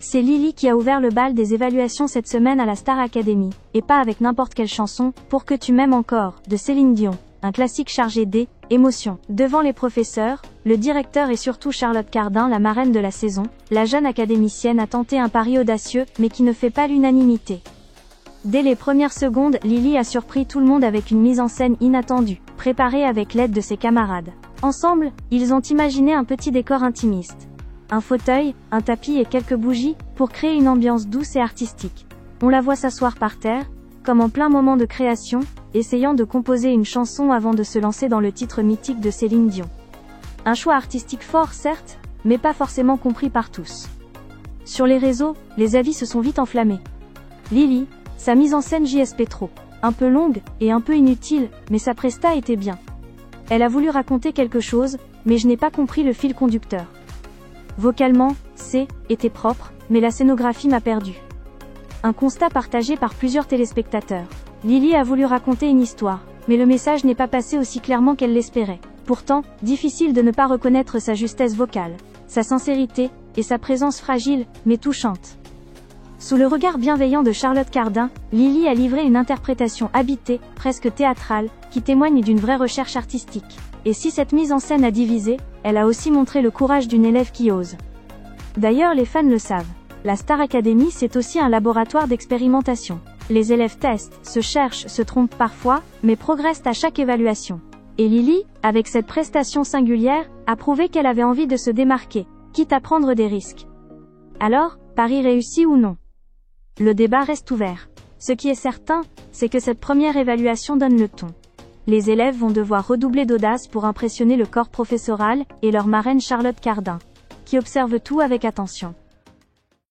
C'est Lily qui a ouvert le bal des évaluations cette semaine à la Star Academy, et pas avec n'importe quelle chanson, Pour que tu m'aimes encore, de Céline Dion, un classique chargé d'émotions. Devant les professeurs, le directeur et surtout Charlotte Cardin, la marraine de la saison, la jeune académicienne a tenté un pari audacieux, mais qui ne fait pas l'unanimité. Dès les premières secondes, Lily a surpris tout le monde avec une mise en scène inattendue, préparée avec l'aide de ses camarades. Ensemble, ils ont imaginé un petit décor intimiste. Un fauteuil, un tapis et quelques bougies, pour créer une ambiance douce et artistique. On la voit s'asseoir par terre, comme en plein moment de création, essayant de composer une chanson avant de se lancer dans le titre mythique de Céline Dion. Un choix artistique fort, certes, mais pas forcément compris par tous. Sur les réseaux, les avis se sont vite enflammés. Lily, sa mise en scène JSP trop. Un peu longue, et un peu inutile, mais sa presta était bien. Elle a voulu raconter quelque chose, mais je n'ai pas compris le fil conducteur. Vocalement, était propre, mais la scénographie m'a perdu. Un constat partagé par plusieurs téléspectateurs. Lily a voulu raconter une histoire, mais le message n'est pas passé aussi clairement qu'elle l'espérait. Pourtant, difficile de ne pas reconnaître sa justesse vocale, sa sincérité, et sa présence fragile, mais touchante. Sous le regard bienveillant de Charlotte Cardin, Lily a livré une interprétation habitée, presque théâtrale, qui témoigne d'une vraie recherche artistique. Et si cette mise en scène a divisé, elle a aussi montré le courage d'une élève qui ose. D'ailleurs, les fans le savent. La Star Academy, c'est aussi un laboratoire d'expérimentation. Les élèves testent, se cherchent, se trompent parfois, mais progressent à chaque évaluation. Et Lily, avec cette prestation singulière, a prouvé qu'elle avait envie de se démarquer, quitte à prendre des risques. Alors, pari réussi ou non? Le débat reste ouvert. Ce qui est certain, c'est que cette première évaluation donne le ton. Les élèves vont devoir redoubler d'audace pour impressionner le corps professoral et leur marraine Charlotte Cardin, qui observe tout avec attention.